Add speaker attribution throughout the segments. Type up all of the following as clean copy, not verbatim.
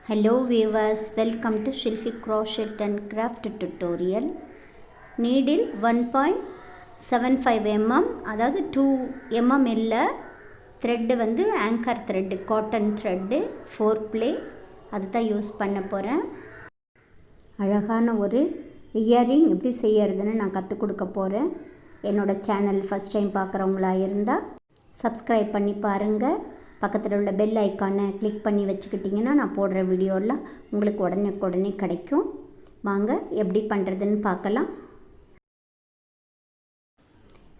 Speaker 1: Hello viewers, welcome to Shilfi Crochet and Craft tutorial. Needle 1.75 mm அதாவது 2 mm இல்லை, thread வந்து anchor thread, cotton thread 4 ply அது தான் use பண்ண போகிறேன். அழகான ஒரு இயரிங் எப்படி செய்யறதுன்னு நான் கற்றுக் கொடுக்க போகிறேன். என்னோடய சேனல் ஃபஸ்ட் டைம் பார்க்குறவங்களா இருந்தால் சப்ஸ்கிரைப் பண்ணி பாருங்கள். பக்கத்தில் உள்ள பெல் ஐக்கானை கிளிக் பண்ணி வச்சுக்கிட்டிங்கன்னா நான் போடுற வீடியோலாம் உங்களுக்கு உடனே கிடைக்கும். வாங்க எப்படி பண்ணுறதுன்னு பார்க்கலாம்.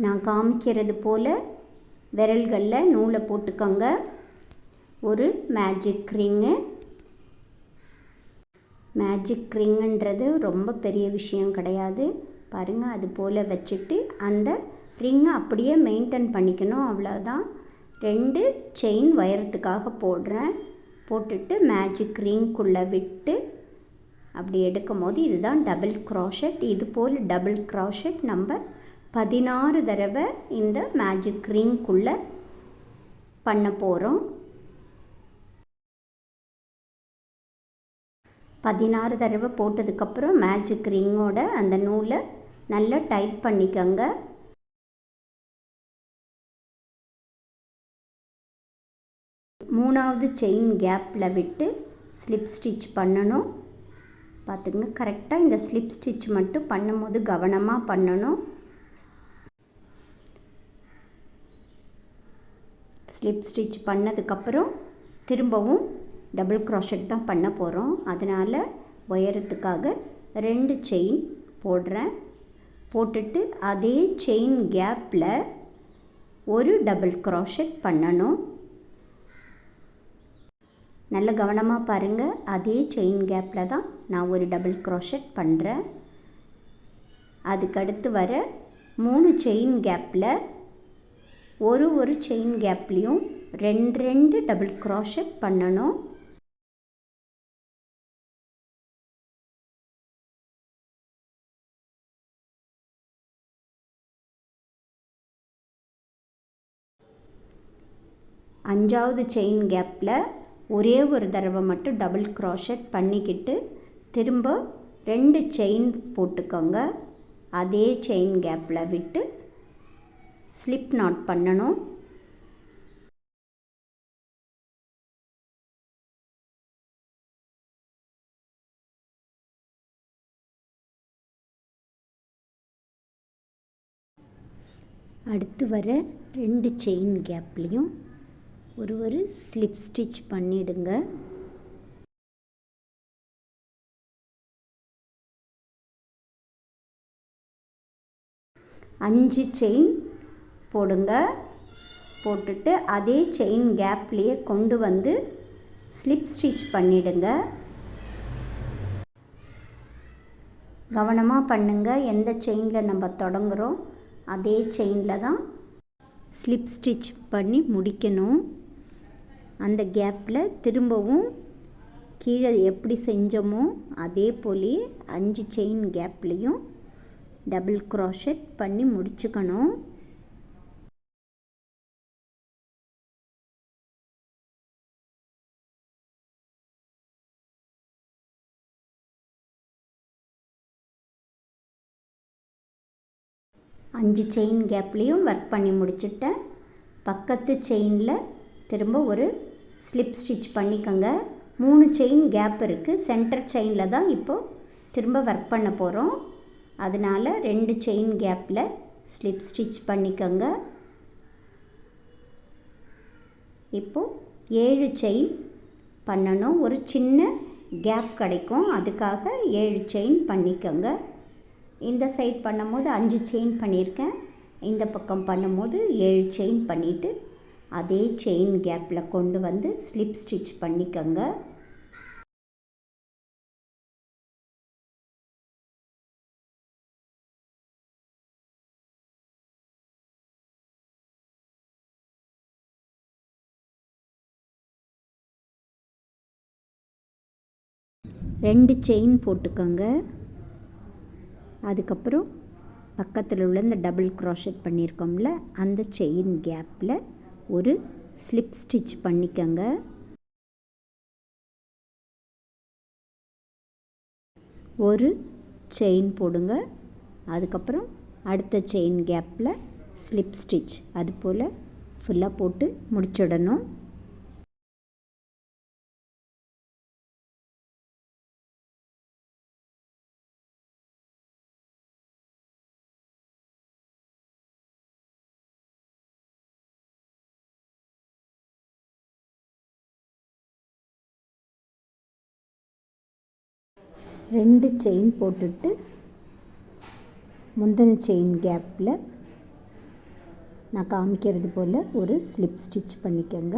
Speaker 1: நான் காமிக்கிறது போல் விரல்களில் நூலை போட்டுக்கோங்க. ஒரு மேஜிக் ரிங்குன்றது ரொம்ப பெரிய விஷயம் கிடையாது. பாருங்கள், அது போல் வச்சுட்டு அந்த ரிங்கை அப்படியே மெயின்டைன் பண்ணிக்கணும், அவ்வளோதான். 2 செயின் வயரத்துக்காக போடுறேன். போட்டுட்டு மேஜிக் ரிங்குள்ளே விட்டு அப்படி எடுக்கும் போது இதுதான் டபுள் க்ராஷெட். இது போல் டபுள் க்ராஷெட் நம்ம 16 தடவை இந்த மேஜிக் ரிங்குள்ளே பண்ண போகிறோம். 16 தடவை போட்டதுக்கப்புறம் மேஜிக் ரிங்கோட அந்த நூலை நல்லா டைட் பண்ணிக்கோங்க. மூணாவது செயின் கேப்பில் விட்டு ஸ்லிப் ஸ்டிச் பண்ணணும். பார்த்துங்க, கரெக்டாக இந்த ஸ்லிப் ஸ்டிச் மட்டும் பண்ணும்போது கவனமாக பண்ணணும். ஸ்லிப் ஸ்டிச் பண்ணதுக்கப்புறம் திரும்பவும் டபுள் க்ராஷெட் தான் பண்ண போகிறோம். அதனால் உயரத்துக்காக 2 செயின் போடுறேன். போட்டுட்டு அதே செயின் கேப்பில் ஒரு டபுள் க்ராஷெட் பண்ணணும். நல்ல கவனமாக பாருங்கள். அதே செயின் கேப்பில் தான் நான் ஒரு டபுள் க்ராஷெட் பண்ணுறேன். அதுக்கடுத்து வர 3 செயின் கேப்பில் ஒரு செயின் கேப்லேயும் 2 டபுள் க்ராஷெட் பண்ணணும். அஞ்சாவது செயின் கேப்பில் ஒரே ஒரு தடவை மட்டும் டபுள் க்ராஷெட் பண்ணிக்கிட்டு திரும்ப 2 செயின் போட்டுக்கோங்க. அதே செயின் கேப்பில் விட்டு ஸ்லிப் நாட் பண்ணணும். அடுத்து வர 2 செயின் கேப்லேயும் ஒரு ஸ்லிப் ஸ்டிச் பண்ணிடுங்க. அஞ்சு செயின் போடுங்க. போட்டுட்டு அதே செயின் கேப்லேயே கொண்டு வந்து ஸ்லிப் ஸ்டிச் பண்ணிடுங்க. கவனமாக பண்ணுங்கள். எந்த செயினில் நம்ம தொடங்குகிறோம் அதே செயினில் தான் ஸ்லிப் ஸ்டிச் பண்ணி முடிக்கணும். அந்த கேப்பில் திரும்பவும் கீழே எப்படி செஞ்சோமோ அதே போலே 5 செயின் கேப்லேயும் டபுள் க்ராஷெட் பண்ணி முடிச்சுக்கணும். அஞ்சு செயின் கேப்லேயும் ஒர்க் பண்ணி முடிச்சுட்டேன். பக்கத்து செயினில் திரும்ப ஒரு ஸ்லிப் ஸ்டிச் பண்ணிக்கோங்க. 3 செயின் கேப் இருக்குது. சென்டர் செயினில் தான் இப்போது திரும்ப ஒர்க் பண்ண போகிறோம். அதனால் 2 செயின் கேப்பில் ஸ்லிப் ஸ்டிச் பண்ணிக்கோங்க. இப்போது 7 செயின் பண்ணணும். ஒரு சின்ன கேப் கிடைக்கும், அதுக்காக 7 செயின் பண்ணிக்கோங்க. இந்த சைட் பண்ணும்போது 5 செயின் பண்ணியிருக்கேன். இந்த பக்கம் பண்ணும்போது 7 செயின் பண்ணிவிட்டு அதே செயின் கேப்பில் கொண்டு வந்து ஸ்லிப் ஸ்டிச் பண்ணிக்கோங்க. ரெண்டு செயின் போட்டுக்கோங்க. அதுக்கப்புறம் பக்கத்தில் உள்ள இந்த டபுள் க்ராஷெட் பண்ணியிருக்கோம்ல அந்த செயின் கேப்பில் ஒரு ஸ்லிப் ஸ்டிச் பண்ணிக்கோங்க. ஒரு செயின் போடுங்க. அதுக்கப்புறம் அடுத்த செயின் கேப்பில் ஸ்லிப் ஸ்டிச் அது போல் ஃபுல்லாக போட்டு முடிச்சிடணும். ரெண்டு செயின் போட்டுட்டு முந்தின செயின் கேப்பில் நான் காமிக்கிறது போல் ஒரு ஸ்லிப் ஸ்டிச் பண்ணிக்கோங்க.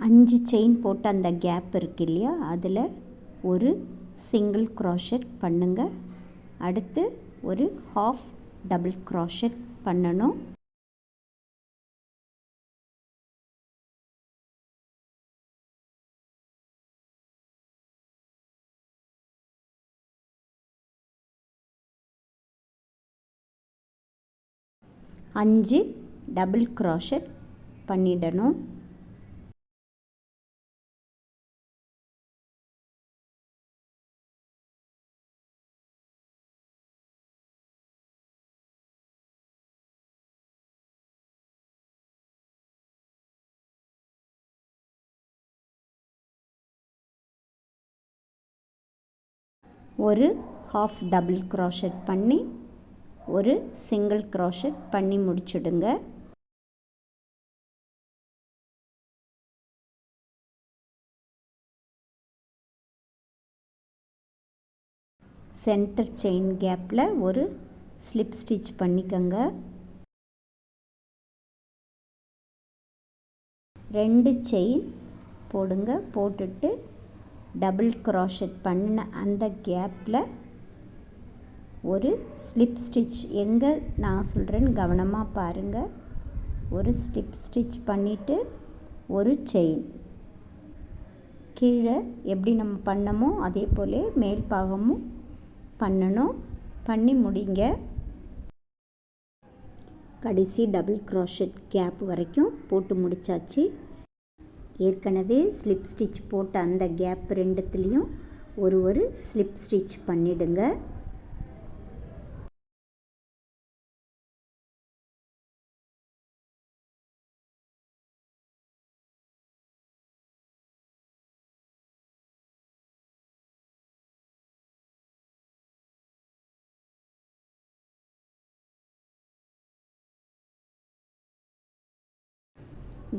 Speaker 1: அஞ்சு செயின் போட்ட அந்த கேப் இருக்கு இல்லையா, அதில் ஒரு சிங்கிள் க்ரோஷெட் பண்ணுங்கள். அடுத்து ஒரு ஹாஃப் டபுள் க்ரோஷெட் பண்ணணும். அஞ்சு டபுள் க்ரோஷெட் பண்ணிடணும். ஒரு ஹாஃப் டபுள் க்ரோஷெட் பண்ணி ஒரு சிங்கிள் க்ரோஷெட் பண்ணி முடிச்சுடுங்க. சென்டர் செயின் கேப்பில் ஒரு ஸ்லிப் ஸ்டிச் பண்ணிக்கோங்க. ரெண்டு செயின் போடுங்க. போட்டுட்டு டபுள் க்ரோஷெட் பண்ணின அந்த கேப்பில் ஒரு ஸ்லிப் ஸ்டிச் எங்கே நான் சொல்கிறேன்னு கவனமாக பாருங்கள். ஒரு ஸ்லிப் ஸ்டிச் பண்ணிவிட்டு ஒரு செயின் கீழே எப்படி நம்ம பண்ணமோ அதே போல் மேல் பாகமும் பண்ணணும். பண்ணி முடிங்க. கடைசி டபுள் க்ரோஷெட் கேப் வரைக்கும் போட்டு முடித்தாச்சு. ஏற்கனவே ஸ்லிப் ஸ்டிச் போட்ட அந்த கேப் ரெண்டுத்துலேயும் ஒரு ஸ்லிப் ஸ்டிச் பண்ணிவிடுங்க.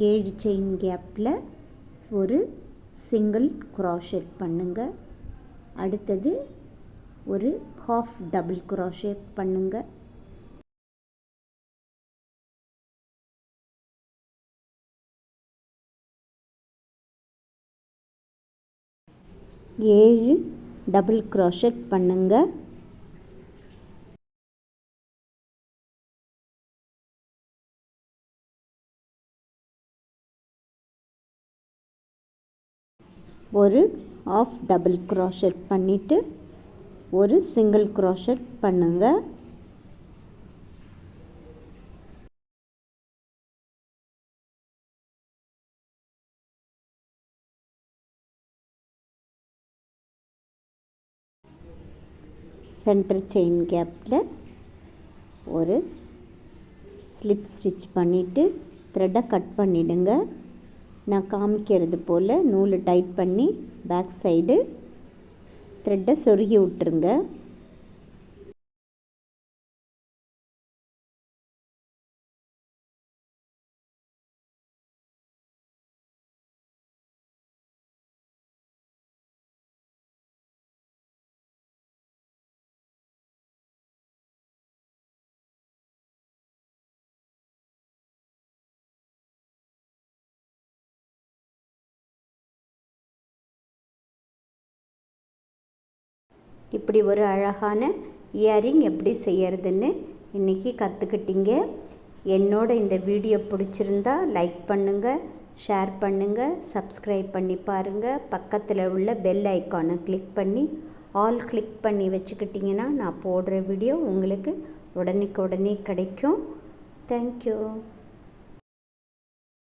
Speaker 1: ஏழு செயின் கேப்பில் ஒரு சிங்கிள் க்ரோஷெட் பண்ணுங்கள். அடுத்தது ஒரு ஹாஃப் டபுள் க்ரோஷெட் பண்ணுங்கள். ஏழு டபுள் க்ரோஷெட் பண்ணுங்கள். ஒரு ஆஃப் டபுள் க்ரோஷெட் பண்ணிவிட்டு ஒரு சிங்கிள் க்ரோஷெட் பண்ணுங்கள். சென்டர் செயின் கேப்பில் ஒரு ஸ்லிப் ஸ்டிச் பண்ணிவிட்டு த்ரெட்டை கட் பண்ணிவிடுங்க. நான் காமிக்கிறது போல் நூலை டைட் பண்ணி பேக் சைடு த்ரெட்டை சொருகி விட்டுருங்க. இப்படி ஒரு அழகான இயரிங் எப்படி செய்யறதுன்னு இன்றைக்கி கற்றுக்கிட்டீங்க. என்னோட இந்த வீடியோ பிடிச்சிருந்தா லைக் பண்ணுங்கள், ஷேர் பண்ணுங்கள், சப்ஸ்கிரைப் பண்ணி பாருங்கள். பக்கத்தில் உள்ள பெல் ஐக்கானை கிளிக் பண்ணி ஆல் கிளிக் பண்ணி வச்சுக்கிட்டிங்கன்னா நான் போடுற வீடியோ உங்களுக்கு உடனே கிடைக்கும். தேங்க்யூ.